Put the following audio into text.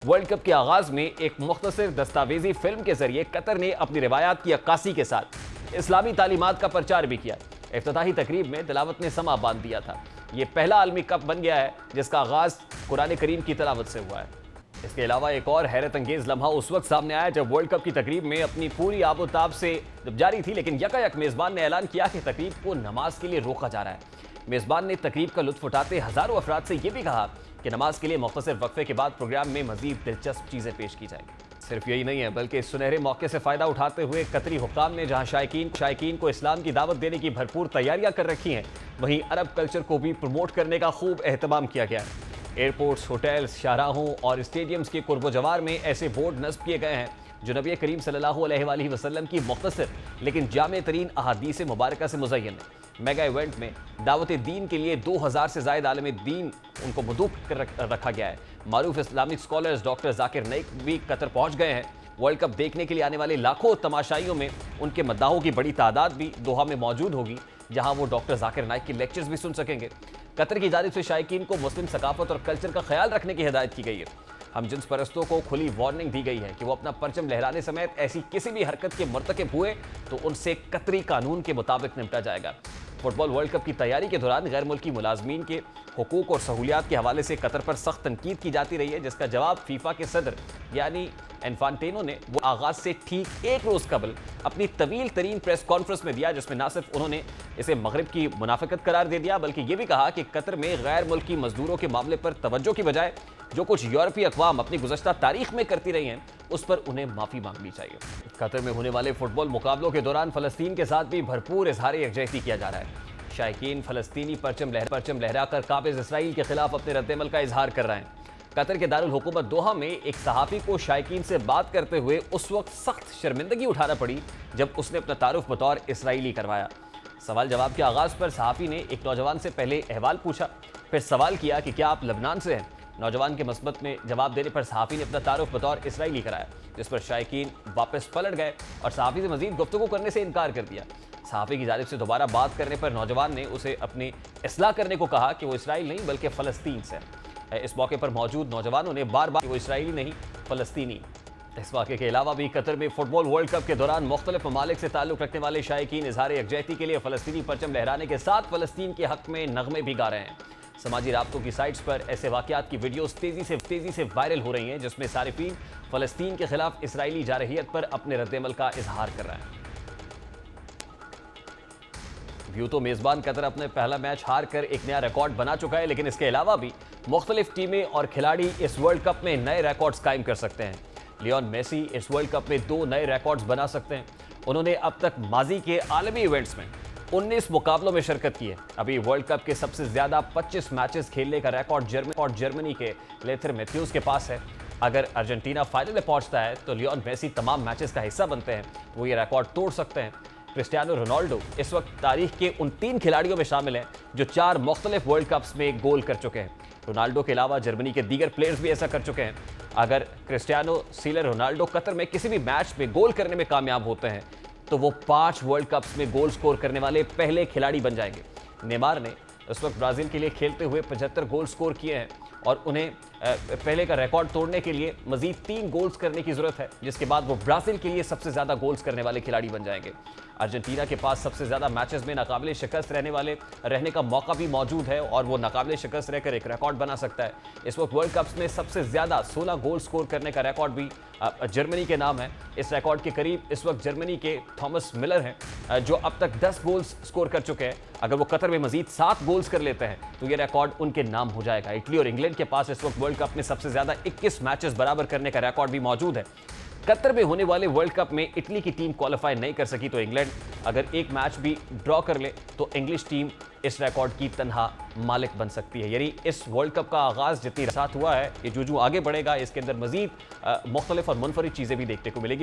World cup के आगाज में एक मुख्तसर दस्तावेजी फिल्म के जरिए कतर ने अपनी रिवायात की अक्कासी के साथ इस्लामी तालीमात का प्रचार भी किया। इफ्तिताही तकरीब में तिलावत ने समा बांध दिया था। ये पहला आलमी कप बन गया है जिसका आगाज कुरान करीम की तिलावत से हुआ है। इसके अलावा एक और हैरत अंगेज लम्हा उस वक्त सामने आया जब वर्ल्ड कप की तकरीब में अपनी पूरी आबोताब से जब जारी थी, लेकिन यकायक मेजबान ने ऐलान किया कि तकरीब को नमाज के लिए रोका जा रहा है। मेजबान ने तकरीब का लुत्फ उठाते हजारों अफराद से यह भी कहा कि नमाज के लिए मुख्तसर वक्फे के बाद प्रोग्राम में मजीद दिलचस्प चीजें पेश की जाएंगी। सिर्फ यही नहीं है बल्कि इस सुनहरे मौके से फायदा उठाते हुए कतरी हुक्काम ने जहां शायकीन को इस्लाम की दावत देने की भरपूर तैयारियां कर रखी हैं, वहीं अरब कल्चर को भी प्रमोट करने का खूब एहतमाम किया गया है। एयरपोर्ट्स, होटल्स, शाहराहों और स्टेडियम्स के कुर्ब जवार में ऐसे बोर्ड नस्ब किए गए हैं जो नबी करीम सल्लल्लाहु अलैहि वसल्लम की मुख्तसर लेकिन जामे तरीन अहादीस मुबारका से मुज़य्यन है। मेगा इवेंट में दावत दीन के लिए 2000 से ज़ायद आलम दीन उनको मदूब कर रखा गया है। मारूफ Islamic scholars doctor Zakir Naik भी कतर पहुंच गए हैं। वर्ल्ड कप देखने के लिए आने वाले लाखों तमाशाइयों में उनके मद्दाहों की बड़ी तादाद भी दोहा में मौजूद होगी, जहां वो डॉक्टर जाकिर नाइक की लेक्चर्स भी सुन सकेंगे। कतर की जानिब से शायकीन को मुस्लिम सकाफत और कल्चर का ख्याल रखने की हिदायत की गई है। हम जिन्स परस्तों को खुली वार्निंग दी गई है कि वो अपना परचम लहराने समेत ऐसी किसी भी हरकत के मुर्तकिब हुए तो उनसे कतरी कानून के मुताबिक निपटा जाएगा। फुटबॉल वर्ल्ड कप की तैयारी के दौरान गैर मुल्की मुलाजमीन के हुकूक और सहूलियात के हवाले से कतर पर सख्त तनकीद की जाती रही है, जिसका जवाब फीफा के सदर यानी इन्फांटिनो ने वो आगाज से ठीक एक रोज कबल अपनी तवील तरीन प्रेस कॉन्फ्रेंस में दिया, जिसमें न सिर्फ उन्होंने इसे मगरिब की मुनाफिकत करार दे दिया बल्कि ये भी कहा कि कतर में गैर मुल्की मजदूरों के मामले पर तवज्जो की बजाय जो कुछ यूरोपीय अक़वाम अपनी गुज़श्ता तारीख में करती रही हैं उस पर उन्हें माफ़ी मांगनी चाहिए। कतर में होने वाले फुटबॉल मुकाबलों के दौरान फ़लस्तीन के साथ भी भरपूर इजहार यकजहती किया जा रहा है। शायकीन फ़लस्तीनी परचम लहराकर काबिज़ इसराइल के खिलाफ अपने रद्देमल का इजहार कर रहे हैं। कतर के दारुल हुकूमत दोहा में एक सहाफ़ी को शायकीन से बात करते हुए उस वक्त सख्त शर्मिंदगी उठाना पड़ी जब उसने अपना तारुफ बतौर इसराइली करवाया। सवाल जवाब के आगाज़ पर सहाफ़ी ने एक नौजवान से पहले अहवाल पूछा, फिर सवाल किया कि क्या आप लबनान से हैं। नौजवान के मस्बत में जवाब देने पर सहाफ़ी ने अपना तारुफ बतौर इसराइली कराया, जिस पर शायकीन वापस पलट गए और सहाफ़ी से मज़ीद गुफ्तगू करने से इनकार कर दिया। सहाफ़ी की जानिब से दोबारा बात करने पर नौजवान ने उसे अपनी इस्लाह करने को कहा कि वो इसराइल नहीं बल्कि फ़लस्तीन से है। इस मौके पर मौजूद नौजवानों ने बार बार वो इसराइली नहीं फ़लस्तीनी। इस वाक़े के अलावा भी कतर में फुटबॉल वर्ल्ड कप के दौरान मुख्तलिफ ममालिक से ताल्लुक़ रखने वाले शायकीन इजहार यकजहती के लिए फ़लस्तीनी परचम लहराने के साथ फ़लस्तीन के हक़ में नगमे भी गा रहे हैं। समाजी राब्तों की साइट्स पर ऐसे वाक़यात की वीडियोस तेज़ी से वायरल हो रही हैं जिसमें सारिफीन फ़लस्तीन के खिलाफ इसराइली जारहियत पर अपने रद्देमल का इजहार कर रहे हैं। यूं तो मेज़बान कतर अपने पहला मैच हार कर एक नया रिकॉर्ड बना चुका है, लेकिन इसके अलावा भी मुख्तलिफ टीमें और खिलाड़ी इस वर्ल्ड कप में नए रिकॉर्ड्स कायम कर सकते हैं। लियोन मेसी इस वर्ल्ड कप में 2 नए रिकॉर्ड्स बना सकते हैं। उन्होंने अब तक माजी के आलमी इवेंट्स में 19 मुकाबलों में शिरकत की है। अभी वर्ल्ड कप के सबसे ज्यादा 25 मैचेस खेलने का रिकॉर्ड जर्मनी के लेथर मैथ्यूज के पास है। अगर अर्जेंटीना फाइनल में पहुंचता है तो लियोन मेसी तमाम मैचेस का हिस्सा बनते हैं, वो ये रिकॉर्ड तोड़ सकते हैं। क्रिस्टियानो रोनाल्डो इस वक्त तारीख के उन 3 खिलाड़ियों में शामिल हैं जो 4 मुख्तलिफ वर्ल्ड कप्स में गोल कर चुके हैं। रोनाल्डो के अलावा जर्मनी के दीगर प्लेयर्स भी ऐसा कर चुके हैं। अगर क्रिस्टियानो सीलर रोनाल्डो कतर में किसी भी मैच में गोल करने में कामयाब होते हैं तो वो 5 वर्ल्ड कप्स में गोल स्कोर करने वाले पहले खिलाड़ी बन जाएंगे। नेमार ने उस वक्त ब्राज़ील के लिए खेलते हुए 75 गोल स्कोर किए हैं और उन्हें पहले का रिकॉर्ड तोड़ने के लिए मजीद 3 गोल्स करने की जरूरत है, जिसके बाद वो ब्राज़ील के लिए सबसे ज़्यादा गोल्स करने वाले खिलाड़ी बन जाएंगे। अर्जेंटीना के पास सबसे ज़्यादा मैचेस में नाकाबिले शिकस्त रहने का मौका भी मौजूद है और वो नाकाबिले शिकस्त रहकर एक रिकॉर्ड बना सकता है। इस वक्त वर्ल्ड कप्स में सबसे ज़्यादा 16 गोल स्कोर करने का रिकॉर्ड भी जर्मनी के नाम है। इस रिकॉर्ड के करीब इस वक्त जर्मनी के थॉमस मिलर हैं जो अब तक 10 गोल्स स्कोर कर चुके हैं। अगर वो कतर में मजीद 7 गोल्स कर लेते हैं तो ये रिकॉर्ड उनके नाम हो जाएगा। इटली और इंग्लैंड के पास इस वक्त वर्ल्ड कप में सबसे ज़्यादा 21 मैचेस बराबर करने का रिकॉर्ड भी मौजूद है। कतर में होने वाले वर्ल्ड कप में इटली की टीम क्वालिफाई नहीं कर सकी तो इंग्लैंड अगर एक मैच भी ड्रॉ कर ले तो इंग्लिश टीम इस रिकॉर्ड की तन्हा मालिक बन सकती है। यानी इस वर्ल्ड कप का आगाज जितनी साथ हुआ है, ये जो आगे बढ़ेगा इसके अंदर मजीद मुख्तलिफ और मुनफरिद चीज़ें भी देखने को मिलेगी।